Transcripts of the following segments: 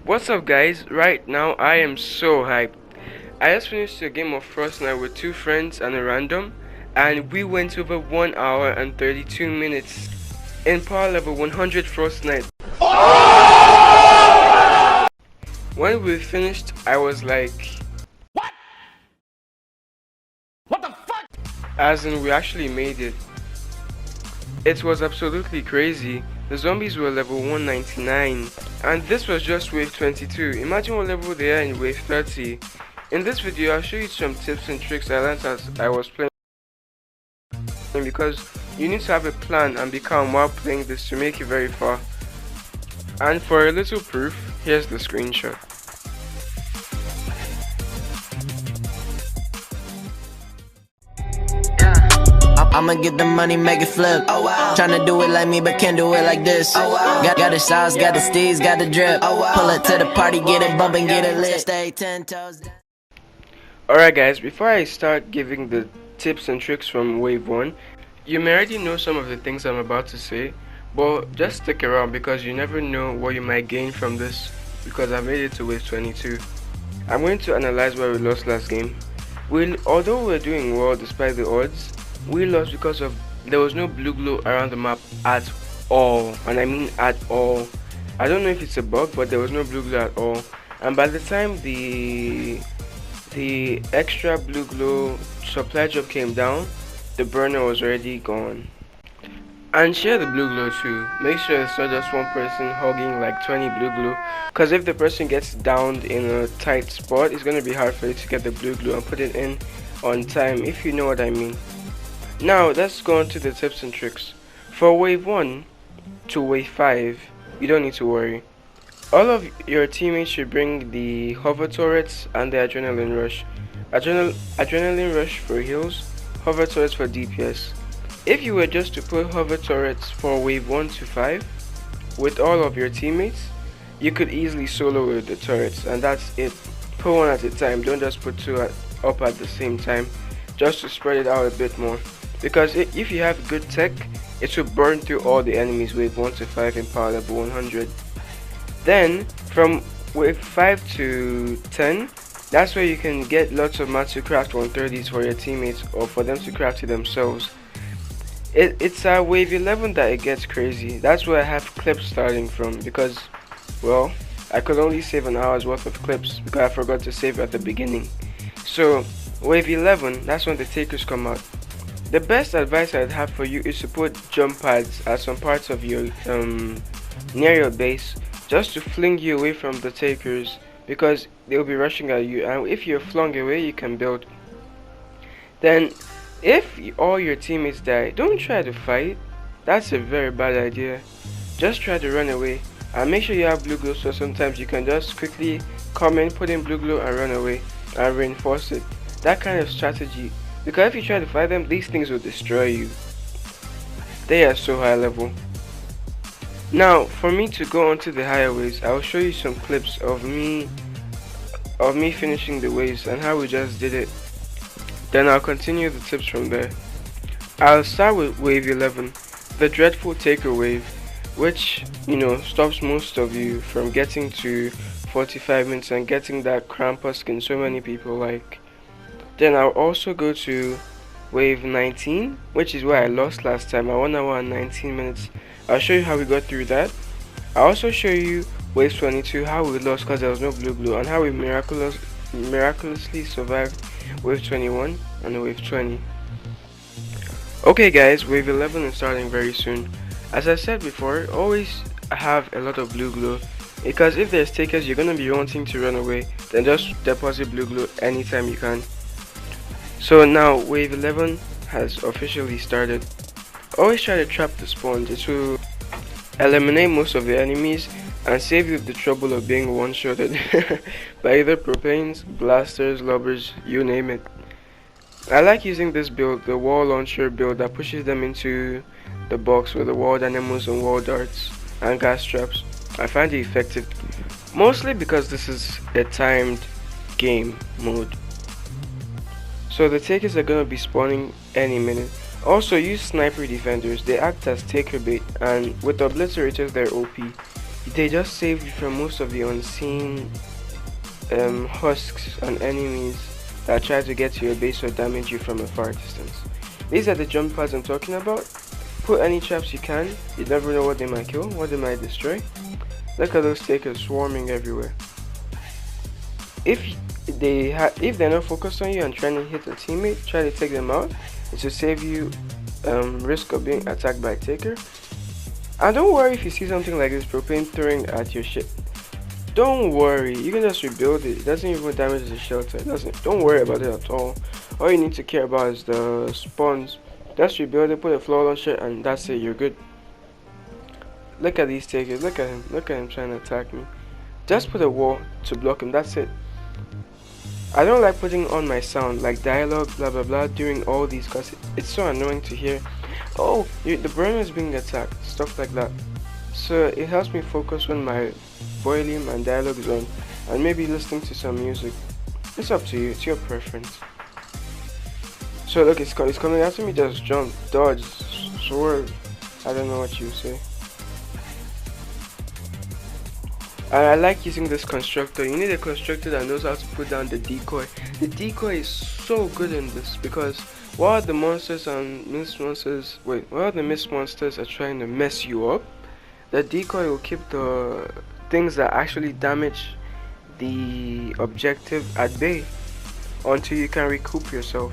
What's up guys? Right now I am so hyped. I just finished a game of Frostnite with two friends and a random, and we went over 1 hour and 32 minutes in power level 100 Frostnite. When we finished, I was like, what the fuck? As in, we actually made it. It was absolutely crazy. The zombies were level 199, and this was just wave 22. Imagine what level they are in wave 30. In this video, I'll show you some tips and tricks I learned as I was playing, because you need to have a plan and be calm while playing this to make it very far. And for a little proof, here's the screenshot. I'ma get the money, make it flip. Oh wow. Tryna do it like me, but can't do it like this. Oh wow. Got the sauce, got the steez, got the drip. Oh wow. Pull it to the party, get it bumpin', get it lit. Stay 10 toes down. Alright guys, before I start giving the tips and tricks from wave 1, you may already know some of the things I'm about to say, but just stick around because you never know what you might gain from this, because I made it to wave 22. I'm going to analyze where we lost last game. Although we're doing well despite the odds, we lost because of there was no blue glow around the map at all, and I mean at all. I don't know if it's a bug, but there was no blue glow at all. And by the time the extra blue glow supply drop came down, the burner was already gone. And share the blue glow too. Make sure it's not just one person hogging like 20 blue glow, because if the person gets downed in a tight spot, it's gonna be hard for you to get the blue glow and put it in on time, if you know what I mean. Now let's go on to the tips and tricks. For wave 1 to wave 5, you don't need to worry. All of your teammates should bring the hover turrets and the adrenaline rush. Adrenaline rush for heals, hover turrets for DPS. If you were just to put hover turrets for wave 1 to 5 with all of your teammates, you could easily solo with the turrets, and that's it. Put one at a time, don't just put two up at the same time, just to spread it out a bit more. Because if you have good tech, it will burn through all the enemies wave 1 to 5 in power level 100. Then from wave 5 to 10, that's where you can get lots of mats to craft 130s for your teammates or for them to craft it themselves. It's at wave 11 that it gets crazy. That's where I have clips starting from, because, well, I could only save an hour's worth of clips because I forgot to save at the beginning. So wave 11, that's when the takers come out. The best advice I'd have for you is to put jump pads at some parts of your near your base, just to fling you away from the takers, because they'll be rushing at you, and if you're flung away, you can build. Then if all your teammates die, don't try to fight. That's a very bad idea. Just try to run away, and make sure you have blue glow, so sometimes you can just quickly come in, put in blue glow and run away and reinforce it. That kind of strategy, because if you try to fight them, these things will destroy you. They are so high level. Now for me to go on to the higher waves, I will show you some clips of me finishing the waves and how we just did it. Then I'll continue the tips from there. I'll start with wave 11, the dreadful taker wave, which, stops most of you from getting to 45 minutes and getting that krampus skin so many people like. Then I'll also go to wave 19, which is where I lost last time at 1 hour and 19 minutes. I'll show you how we got through that. I'll also show you wave 22, how we lost because there was no blue glow, and how we miraculously survived wave 21 and wave 20. Okay guys, wave 11 is starting very soon. As I said before, always have a lot of blue glow, because if there's takers, you're gonna be wanting to run away. Then just deposit blue glow anytime you can. So now wave 11 has officially started. Always try to trap the spawns. It will eliminate most of the enemies and save you the trouble of being one-shotted by either propanes, blasters, lobbers, you name it. I like using this build, the wall launcher build, that pushes them into the box with the wall dynamos and wall darts and gas traps. I find it effective, mostly because this is a timed game mode. So the takers are going to be spawning any minute. Also use sniper defenders, they act as taker bait, and with obliterators they're OP. They just save you from most of the unseen husks and enemies that try to get to your base or damage you from a far distance. These are the jump pads I'm talking about. Put any traps you can. You never know what they might kill, what they might destroy. Look at those takers swarming everywhere. If they're not focused on you and trying to hit a teammate, try to take them out. It should save you risk of being attacked by a taker. And don't worry if you see something like this propane throwing at your ship. Don't worry, you can just rebuild it. It doesn't even damage the shelter. Don't worry about it at all. All you need to care about is the spawns. Just rebuild it, put a floor launcher, and that's it. You're good. Look at these takers. Look at him. Look at him trying to attack me. Just put a wall to block him. That's it. I don't like putting on my sound like dialogue, blah blah blah, during all these because it's so annoying to hear. Oh, the burner is being attacked, stuff like that. So it helps me focus when my volume and dialogue is on, and maybe listening to some music. It's up to you. It's your preference. So look, it's coming after me. Just jump, dodge, swerve. I don't know what you say. And I like using this constructor. You need a constructor that knows how to put down the decoy. The decoy is so good in this because while the monsters and mist monsters are trying to mess you up, the decoy will keep the things that actually damage the objective at bay until you can recoup yourself.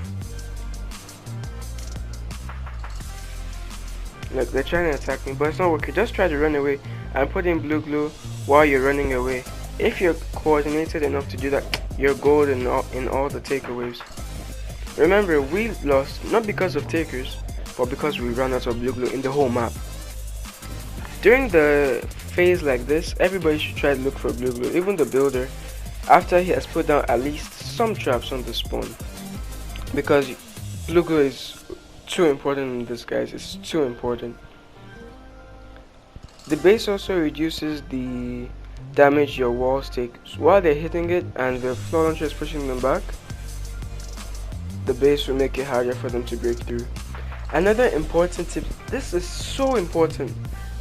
Look, they're trying to attack me, but it's not working. Just try to run away and put in blue glue while you're running away. If you're coordinated enough to do that, you're gold in all the takeaways. Remember, we lost not because of takers, but because we ran out of blue glue in the whole map. During the phase like this, everybody should try to look for blue glue, even the builder, after he has put down at least some traps on the spawn. Because blue glue is too important in this, guys. It's too important. The base also reduces the damage your walls take. So while they're hitting it and the floor launcher is pushing them back, the base will make it harder for them to break through. Another important tip, this is so important.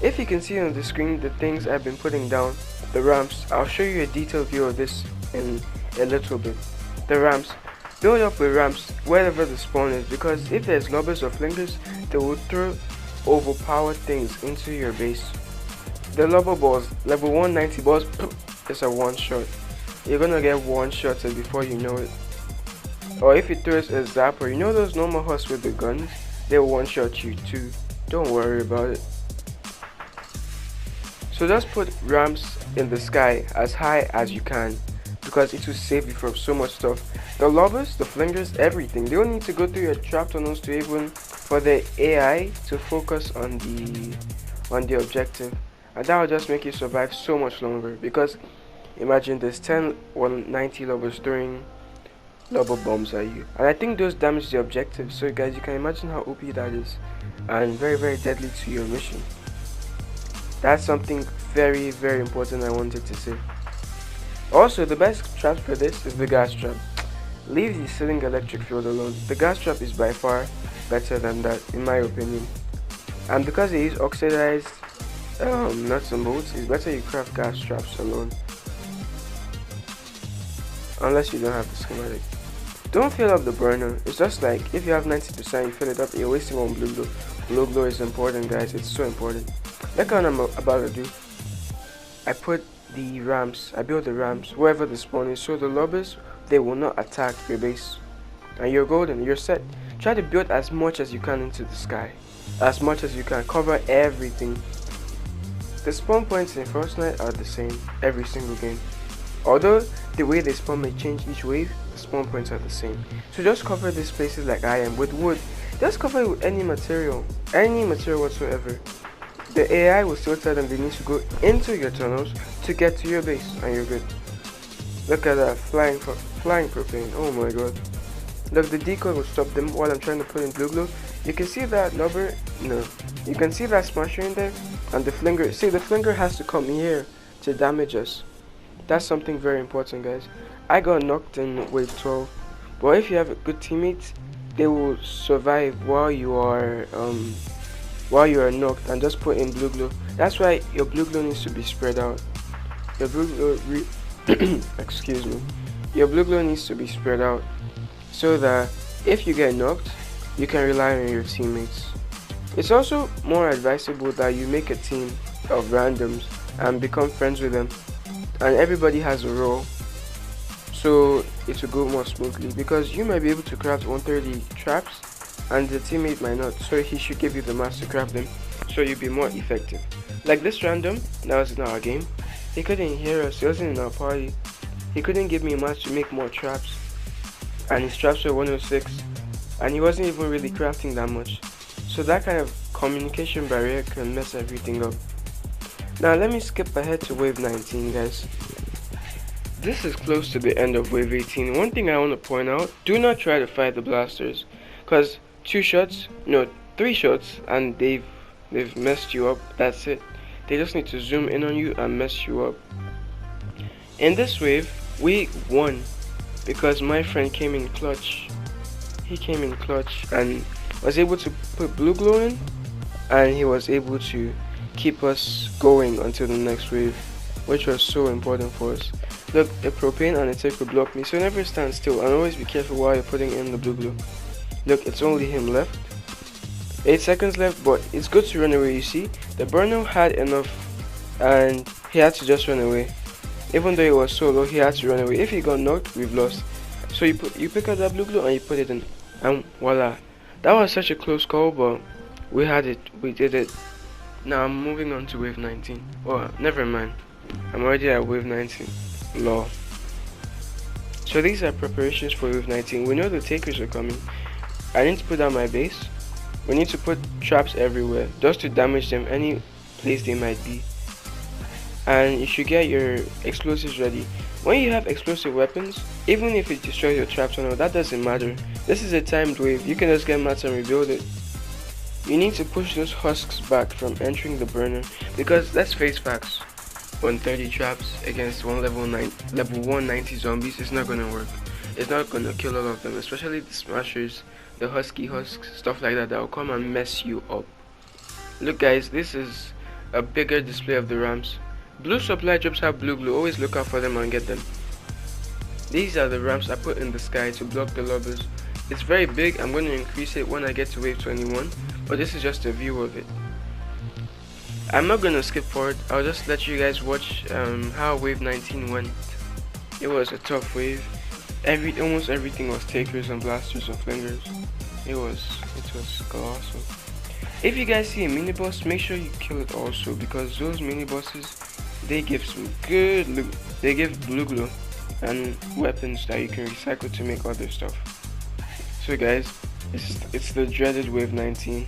If you can see on the screen the things I've been putting down, the ramps, I'll show you a detailed view of this in a little bit. The ramps, build up with ramps wherever the spawn is, because if there's lobbers or flingers, they will throw overpowered things into your base. The lobber balls, level 190 balls, it's a one shot. You're gonna get one shotted before you know it. Or if it throws a zapper, you know those normal husks with the guns, they will one shot you too. Don't worry about it. So just put ramps in the sky as high as you can, because it will save you from so much stuff. The lobbers, the flingers, everything, they don't need to go through your trap tunnels to even for the AI to focus on the objective, and that will just make you survive so much longer. Because imagine there's 10 190 lobbers throwing lobber bombs at you, and I think those damage the objective. So guys, you can imagine how OP that is, and very very deadly to your mission. That's something very very important I wanted to say. Also, the best trap for this is the gas trap. Leave the ceiling electric field alone. The gas trap is by far better than that, in my opinion. And because they use oxidized nuts and bolts, it's better you craft gas traps alone. Unless you don't have the schematic. Don't fill up the burner. It's just like if you have 90%, you fill it up, you're wasting on blue glue. Blue glue is important, guys. It's so important. Look what I'm about to do. I put the ramps, I built the ramps wherever the spawn is, so the lobbers, they will not attack your base. And you're golden, you're set. Try to build as much as you can into the sky. As much as you can. Cover everything. The spawn points in Frostnite are the same every single game. Although the way they spawn may change each wave, the spawn points are the same. So just cover these places like I am with wood. Just cover it with any material whatsoever. The AI will still tell them they need to go into your tunnels to get to your base, and you're good. Look at that, flying propane, oh my god. Look, the decoy will stop them while I'm trying to put in blue glue. You can see that lobber, no. You can see that smasher in there, and the flinger. See, the flinger has to come here to damage us. That's something very important, guys. I got knocked in wave 12, but if you have a good teammate, they will survive while you are knocked, and just put in blue glue. That's why your blue glue needs to be spread out. Your blue glue excuse me. Your blue glue needs to be spread out so that if you get knocked, you can rely on your teammates. It's also more advisable that you make a team of randoms and become friends with them, and everybody has a role, so it will go more smoothly, because you might be able to craft 130 traps and the teammate might not, so he should give you the mask to craft them so you'll be more effective. Like this random that was in our game, he couldn't hear us, he wasn't in our party, he couldn't give me a mask to make more traps, and his traps were 106, and he wasn't even really crafting that much. So that kind of communication barrier can mess everything up. Now let me skip ahead to wave 19, guys. This is close to the end of wave 18. One thing I want to point out, do not try to fight the blasters, because 3 shots and they've messed you up. That's it. They just need to zoom in on you and mess you up. In this wave, we won because my friend came in clutch. He came in clutch and was able to put blue glue in, and he was able to keep us going until the next wave, which was so important for us. Look, a propane and a tick will block me, so never stand still and always be careful while you're putting in the blue glue. Look, it's only him left. 8 seconds left, but it's good to run away. You see, the burner had enough and he had to just run away. Even though it was so low, he had to run away. If he got knocked, we've lost. So you pick up that blue glue and you put it in, and voila. That was such a close call, but we had it, we did it. Now I'm moving on to wave 19. Oh, never mind. I'm already at wave 19. Lol. So these are preparations for wave 19. We know the takers are coming. I need to put down my base. We need to put traps everywhere, just to damage them any place they might be. And you should get your explosives ready. When you have explosive weapons, even if it destroys your trap tunnel, that doesn't matter. This is a timed wave, you can just get mats and rebuild it. You need to push those husks back from entering the burner, because let's face facts, 130 traps against level 190 zombies is not gonna work. It's not gonna kill all of them, especially the smashers, the husks, stuff like that will come and mess you up. Look guys, this is a bigger display of the ramps. Blue supply drops have blue glue, always look out for them and get them. These are the ramps I put in the sky to block the lobbers. It's very big, I'm going to increase it when I get to wave 21, but this is just a view of it. I'm not going to skip forward, I'll just let you guys watch how wave 19 went. It was a tough wave. Almost everything was takers and blasters and flingers. It was awesome. If you guys see a mini boss, make sure you kill it also, because those mini bosses, they give some good loot. They give blue glue and weapons that you can recycle to make other stuff. So guys, it's the dreaded wave 19.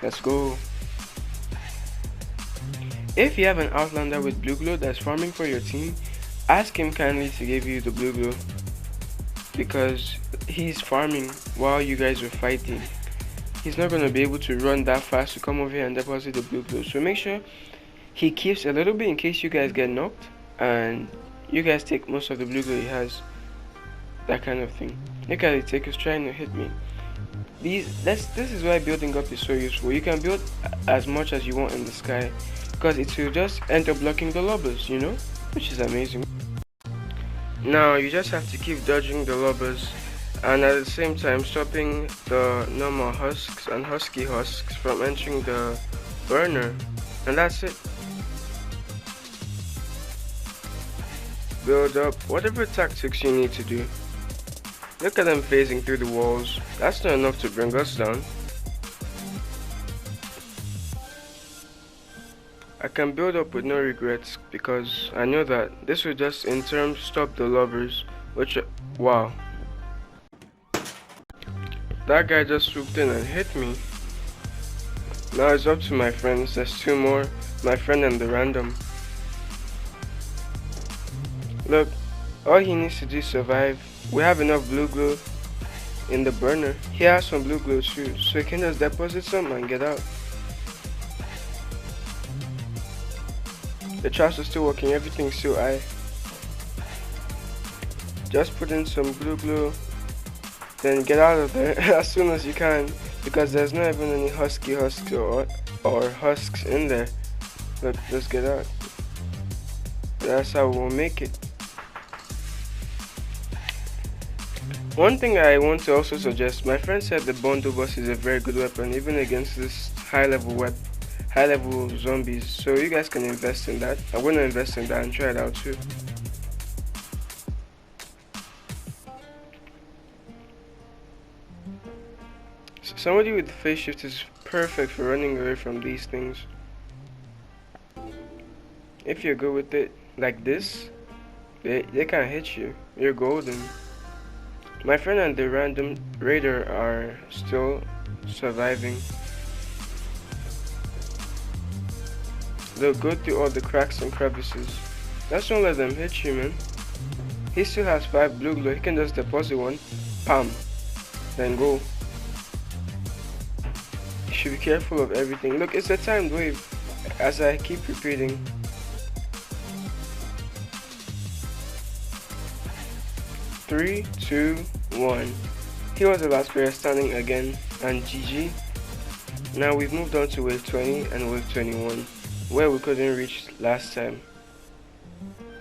Let's go. If you have an outlander with blue glue that's farming for your team, ask him kindly to give you the blue glue, because he's farming while you guys are fighting. He's not going to be able to run that fast to come over here and deposit the blue glue. So make sure he keeps a little bit in case you guys get knocked and you guys take most of the blue glue he has. That kind of thing. Look at the takers trying to hit me. This is why building up is so useful. You can build as much as you want in the sky, because it will just end up blocking the lobbers, you know, which is amazing. Now you just have to keep dodging the lobbers and at the same time stopping the normal husks and husky husks from entering the burner, and that's it. Build up whatever tactics you need to do. Look at them phasing through the walls. That's not enough to bring us down. I can build up with no regrets, because I know that this will just in turn stop the lovers, which, wow. That guy just swooped in and hit me. Now it's up to my friends. There's 2 more, my friend and the random. Look, all he needs to do is survive. We have enough blue glue in the burner. He has some blue glue too, so he can just deposit some and get out. The traps are still working, everything's still high. Just put in some blue glue, then get out of there as soon as you can, because there's not even any husks or husks in there. Let's get out. That's how we'll make it. One thing I want to also suggest, my friend said the Bundle is a very good weapon, even against this high level zombies. So you guys can invest in that. I'm gonna invest in that and try it out too. So somebody with phase shift is perfect for running away from these things. If you're good with it like this, they can't hit you. You're golden. My friend and the random raider are still surviving. They'll go through all the cracks and crevices. Just don't let them hit you, man. He still has 5 blue glow. He can just deposit one, pam, then go. You should be careful of everything. Look, it's a timed wave, as I keep repeating. Three, 2, 1. He was the last player standing again, and GG. Now we've moved on to wave 20 and wave 21, where we couldn't reach last time.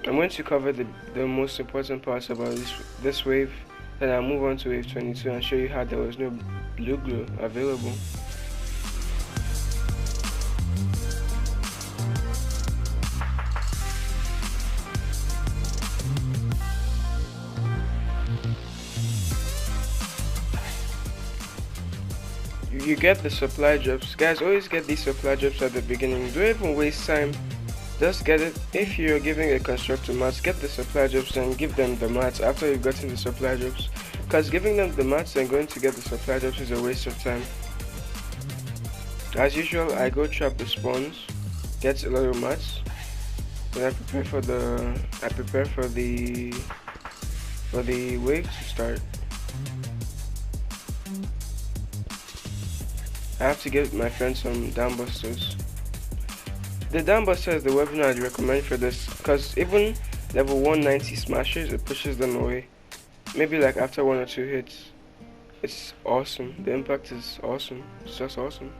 I'm going to cover the most important parts about this wave, then I'll move on to wave 22 and show you how there was no blue glow available. You get the supply drops. Guys, always get these supply drops at the beginning. Don't even waste time. Just get it. If you're giving a constructor mats, get the supply drops and give them the mats after you've gotten the supply drops. Because giving them the mats and going to get the supply drops is a waste of time. As usual, I go trap the spawns, get a lot of mats, then I prepare for the wave to start. I have to give my friends some downbusters. The downbuster is the weapon I'd recommend for this, because even level 190 smashers, it pushes them away. Maybe like after 1 or 2 hits. It's awesome. The impact is awesome. It's just awesome.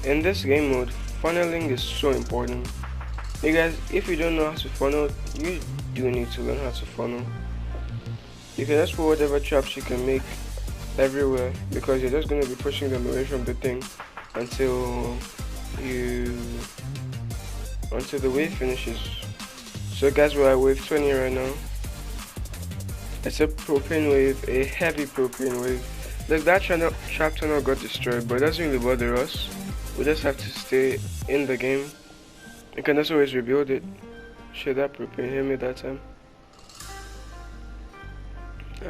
In this game mode, funneling is so important. You guys, if you don't know how to funnel, you do need to learn how to funnel. You can just put whatever traps you can make everywhere, because you're just going to be pushing them away from the thing until the wave finishes. So guys, we're at wave 20 right now. It's a propane wave, a heavy propane wave. Look, that trap tunnel got destroyed, but it doesn't really bother us. We just have to stay in the game. You can just always rebuild it. Shit, that propane hit me that time.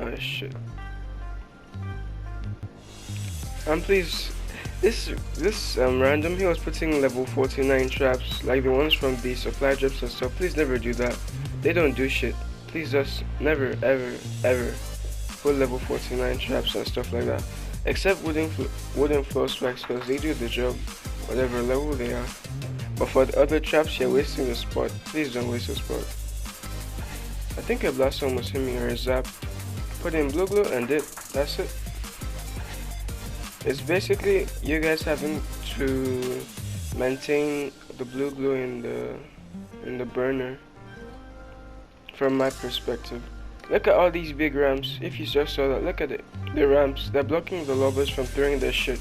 Oh shit. And please, this random, he was putting level 49 traps, like the ones from the supply drops and stuff. Please never do that. They don't do shit. Please just never ever put level 49 traps and stuff like that. Except wooden floor spikes, because they do the job, whatever level they are. But for the other traps, you're wasting the spot. Please don't waste the spot. I think a blast almost hit me, or a zap. Put in blue glue and that's it. It's basically you guys having to maintain the blue glue in the burner. From my perspective, look at all these big ramps. If you just saw that, look at it. The ramps, they're blocking the lobbers from throwing their shit,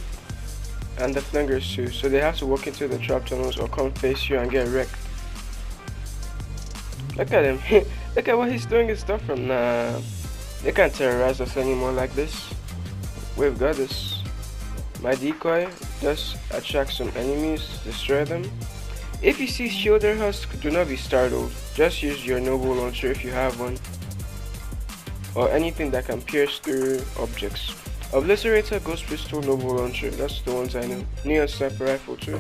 and the flingers too. So they have to walk into the trap tunnels or come face you and get wrecked. Look at him. Look at what he's throwing his stuff from. Nah, they can't terrorize us anymore like this. We've got this. My decoy just attracts some enemies, destroy them. If you see shoulder husk, do not be startled. Just use your noble launcher if you have one, or anything that can pierce through objects. Obliterator, ghost pistol, noble launcher. That's the ones I know. Neon sniper rifle too.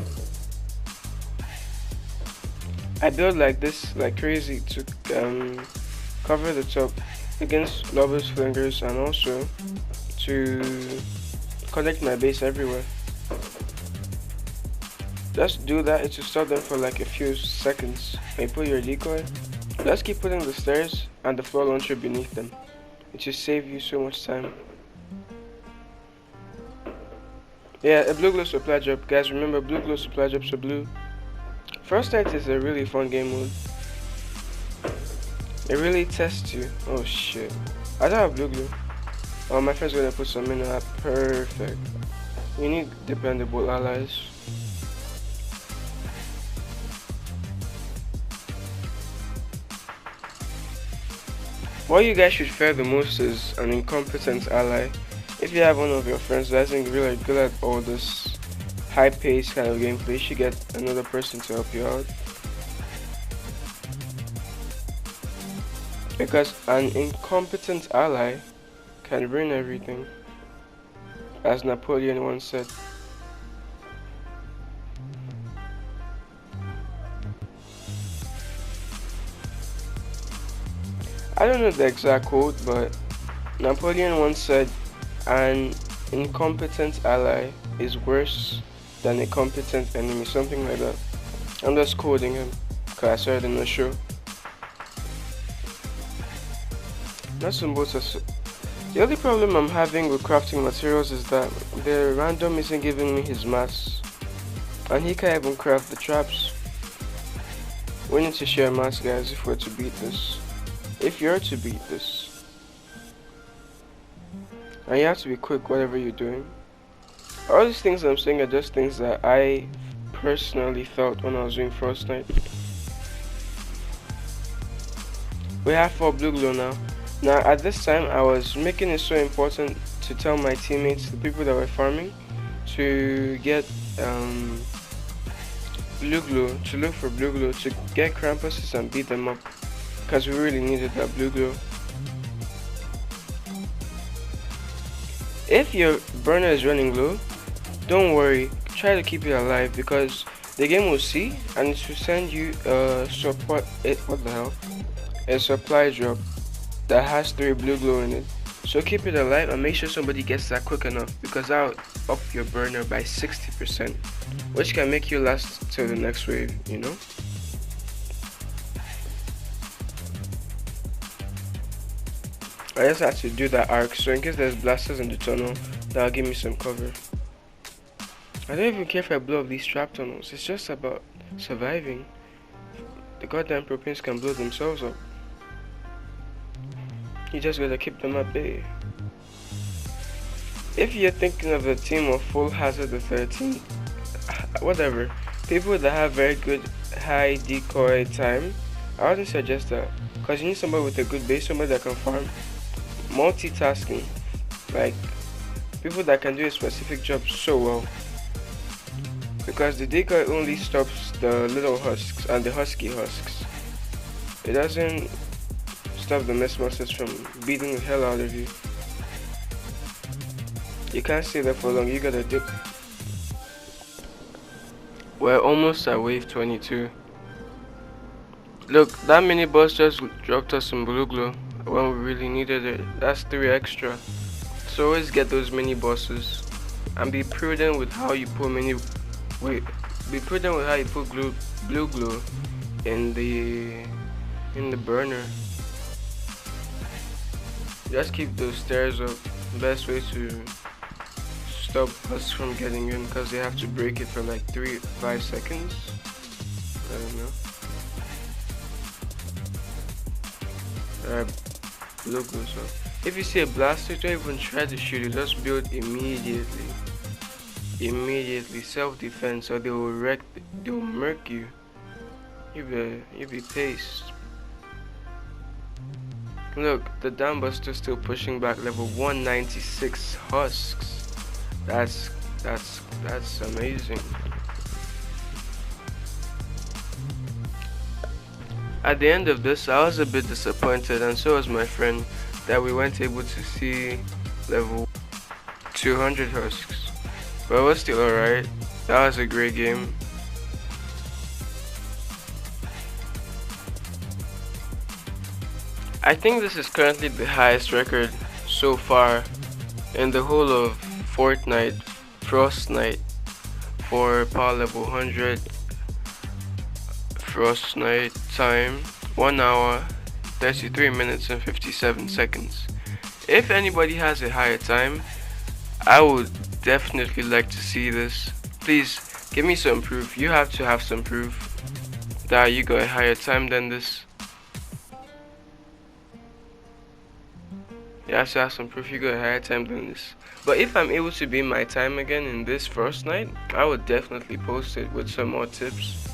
I build like this, like crazy, to cover the top against lobbers, flingers, and also to connect my base everywhere. Just do that, it will stop them for like a few seconds. And you put your decoy. Just keep putting the stairs and the floor launcher beneath them. It should save you so much time. Yeah, a blue glow supply drop. Guys, remember blue glow supply drops are blue. Frostnite is a really fun game mode. It really tests you. Oh shit. I don't have blue glow. Oh, my friend's gonna put some in that. Perfect. You need dependable allies. What you guys should fear the most is an incompetent ally. If you have one of your friends that isn't really good at all this high-paced kind of gameplay, you should get another person to help you out. Because an incompetent ally can ruin everything, as Napoleon once said. I don't know the exact quote, but Napoleon once said, an incompetent ally is worse than a competent enemy, something like that. I'm just quoting him because I saw it in the show. Nuts and bolts are the only problem I'm having with crafting materials is that the random isn't giving me his mass, and he can't even craft the traps. We need to share mass, guys, if we're to beat this. If you're to beat this. And you have to be quick whatever you're doing. All these things I'm saying are just things that I personally felt when I was doing Frostnite. We have 4 blue glow now. Now at this time I was making it so important to tell my teammates, the people that were farming, to get blue glow, to look for blue glow, to get krampuses and beat them up, because we really needed that blue glow. If your burner is running low, don't worry, try to keep it alive, because the game will see and it will send you a supply drop that has 3 blue glow in it. So keep it alive and make sure somebody gets that quick enough, because that'll up your burner by 60%, which can make you last till the next wave, you know. I just had to do that arc, so in case there's blasters in the tunnel, that'll give me some cover. I don't even care if I blow up these trap tunnels, it's just about surviving. The goddamn propanes can blow themselves up. You just gotta keep them at bay. If you're thinking of a team of full hazard the 13, whatever, people that have very good high decoy time, I wouldn't suggest that, because you need somebody with a good base, somebody that can farm. Multitasking, like people that can do a specific job so well, because the decoy only stops the little husks and the husky husks. It doesn't stop the mess monsters from beating the hell out of you. You can't stay there for long, you gotta dip. We're almost at wave 22. Look, that mini boss just dropped us some blue glow when we really needed it. That's 3 extra. So always get those mini bosses and be prudent with how you put blue glow in the burner. Just keep those stairs up. Best way to stop us from getting in, because they have to break it for like 3-5 seconds. I don't know. Blue glow. So if you see a blaster, don't even try to shoot it, just build immediately. Self-defense, or they will murk you. You'll be paced. Look, the Dambuster's still pushing back, level 196 husks. That's amazing. At the end of this, I was a bit disappointed, and so was my friend, that we weren't able to see level 200 husks. But it was still alright. That was a great game. I think this is currently the highest record so far in the whole of Fortnite, Frostnite, for power level 100. Frostnite time 1 hour 33 minutes and 57 seconds. If anybody has a higher time, I would definitely like to see this. Please give me some proof. You have to have some proof that you got a higher time than this. You have to have some proof you got a higher time than this. But if I'm able to beat my time again in this Frostnite, I would definitely post it with some more tips.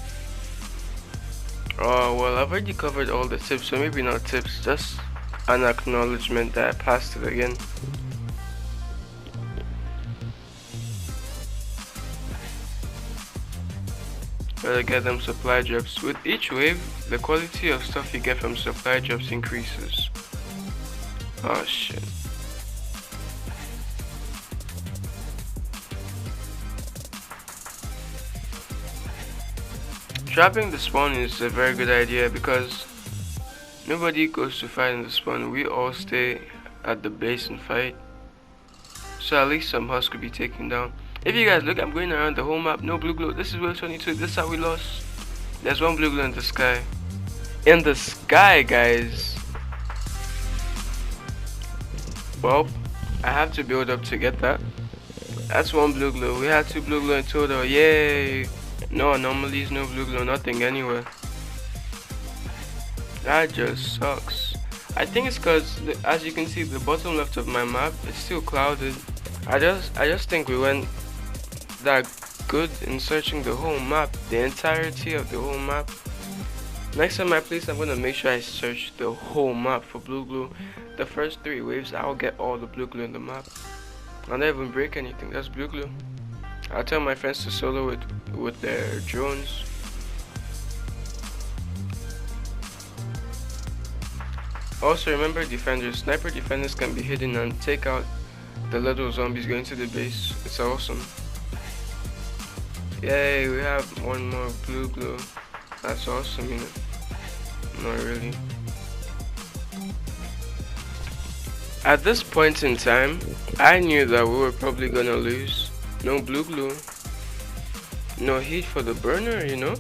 Oh well, I've already covered all the tips, so maybe not tips, just an acknowledgement that I passed it again. Better get them supply drops. With each wave, the quality of stuff you get from supply drops increases. Oh shit. Trapping the spawn is a very good idea because nobody goes to fight in the spawn. We all stay at the base and fight. So at least some husks could be taken down. If you guys look, I'm going around the whole map. No blue glow. This is wave 22. This is how we lost. There's one blue glow in the sky. In the sky, guys. Well, I have to build up to get that. That's one blue glow. We had 2 blue glow in total. Yay! No anomalies, no blue glow, nothing anywhere. That just sucks. I think it's because, as you can see, the bottom left of my map is still clouded. I just think we went that good in searching the whole map, the entirety of the whole map. Next time I play, I'm gonna make sure I search the whole map for blue glue. The first 3 waves, I'll get all the blue glue in the map. I'll not even break anything. That's blue glue. I'll tell my friends to solo with their drones. Also remember defenders. Sniper defenders can be hidden and take out the little zombies going to the base. It's awesome. Yay, we have one more blue glow. That's awesome, you know. Not really. At this point in time, I knew that we were probably gonna lose. No blue glue, no heat for the burner, you know.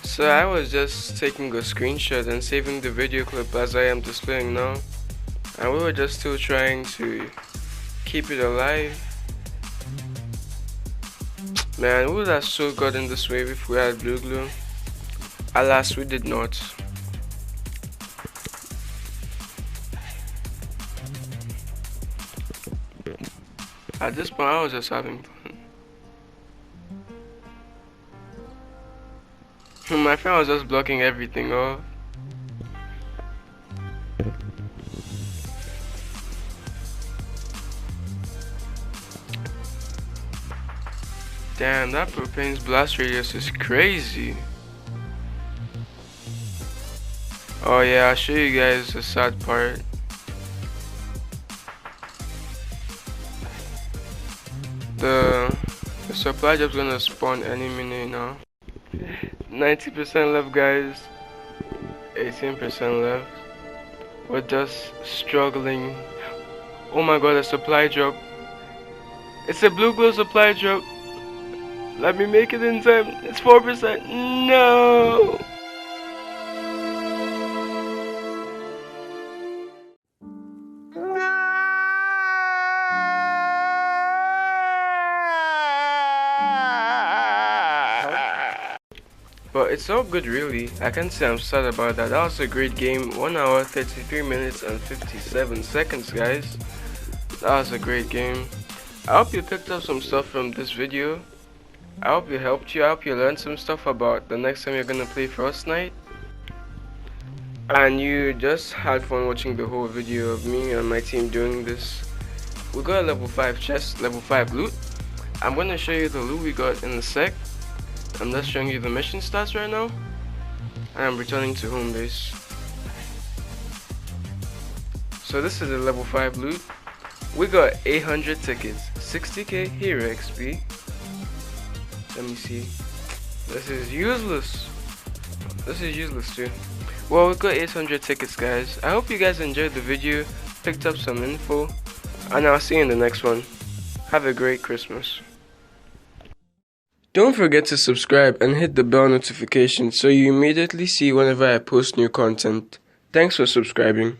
So I was just taking a screenshot and saving the video clip as I am displaying now. And we were just still trying to keep it alive. Man, we would have so gotten this wave if we had blue glue. Alas, we did not. At this point, I was just having fun. My friend was just blocking everything off. Damn, that propane's blast radius is crazy. Oh yeah, I'll show you guys the sad part. The supply job's gonna spawn any minute now. 90% left, guys. 18% left. We're just struggling. Oh my god, a supply drop. It's a blue glow supply drop. Let me make it in time. It's 4%. No! But it's all good really. I can't say I'm sad about that. That was a great game. 1 hour 33 minutes and 57 seconds, guys. That was a great game. I hope you picked up some stuff from this video. I hope it helped you. I hope you learned some stuff about the next time you're gonna play Frostnite. And you just had fun watching the whole video of me and my team doing this. We got a level 5 chest, level 5 loot. I'm gonna show you the loot we got in a sec. I'm just showing you the mission stats right now. And I'm returning to home base. So this is a level 5 loot. We got 800 tickets, 60k hero XP. Let me see. This is useless. This is useless too. Well, we got 800 tickets, guys. I hope you guys enjoyed the video, picked up some info, and I'll see you in the next one. Have a great Christmas. Don't forget to subscribe and hit the bell notification so you immediately see whenever I post new content. Thanks for subscribing.